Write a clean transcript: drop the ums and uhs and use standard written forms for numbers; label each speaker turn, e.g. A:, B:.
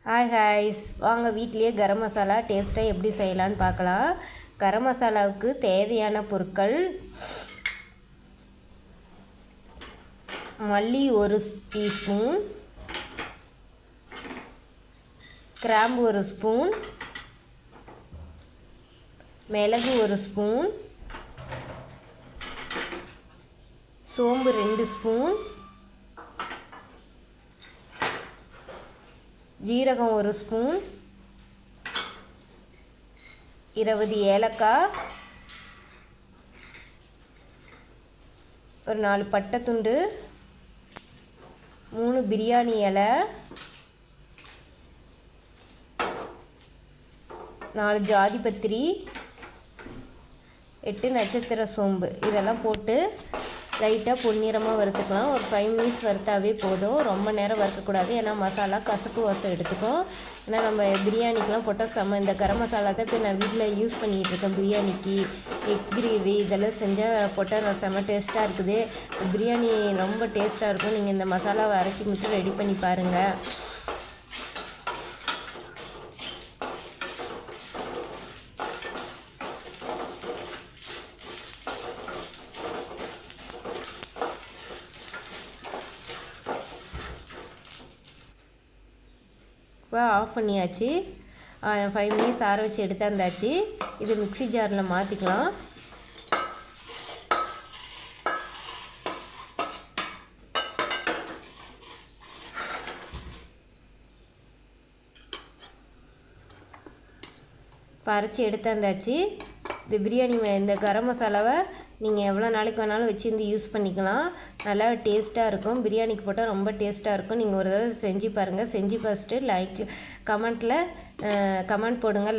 A: Hi ஹாய்ஸ், வாங்க வீட்டிலேயே கரம் மசாலா டேஸ்ட்டாக எப்படி செய்யலான்னு பார்க்கலாம். கரம் மசாலாவுக்கு தேவையான பொருட்கள்: மல்லி 1 டீஸ்பூன், கிராம்பு 1 ஸ்பூன், மிளகு 1 ஸ்பூன், சோம்பு 2 ஸ்பூன், ஜீரகம் 1 ஸ்பூன், 20 ஏலக்காய், ஒரு 4 பட்டை துண்டு, 3 பிரியாணி இலை, 4 ஜாதிபத்திரி, 8 நட்சத்திர சோம்பு. இதெல்லாம் போட்டு லைட்டாக பொன்னிறமாக வறுத்துக்கலாம். ஒரு 5 மினிட்ஸ் வறுத்தாவே போதும். ரொம்ப நேரம் வறுக்கக்கூடாது, ஏன்னா மசாலா கசப்பு வாசம் எடுத்துக்கும். ஏன்னா நம்ம பிரியாணிக்கெலாம் போட்டால் இந்த கரம் மசாலா தான் இப்போ நான் வீட்டில் யூஸ் பண்ணிகிட்ருக்கேன். பிரியாணிக்கு, எக் கிரேவி இதெல்லாம் செஞ்சால் போட்டால் செம்ம டேஸ்ட்டாக இருக்குது. பிரியாணி ரொம்ப டேஸ்ட்டாக இருக்கும். நீங்கள் இந்த மசாலாவை அரைச்சி மட்டும் ரெடி பண்ணி பாருங்கள். இப்போ ஆஃப் பண்ணியாச்சு. 5 மினிட்ஸ் ஆற வச்சு எடுத்தாந்தாச்சு. இது மிக்ஸி ஜாரில் மாற்றிக்கலாம். இப்போ அரைச்சி எடுத்தாந்தாச்சு. இந்த பிரியாணி இந்த கரம் மசாலாவை நீங்கள் எவ்வளோ நாளைக்கு வேணாலும் வச்சுருந்து யூஸ் பண்ணிக்கலாம். நல்லா டேஸ்ட்டாக இருக்கும். பிரியாணிக்கு போட்டால் ரொம்ப டேஸ்ட்டாக இருக்கும். நீங்கள் ஒரு தடவை செஞ்சு பாருங்கள். செஞ்சு பார்த்துட்டு கமெண்ட் போடுங்க.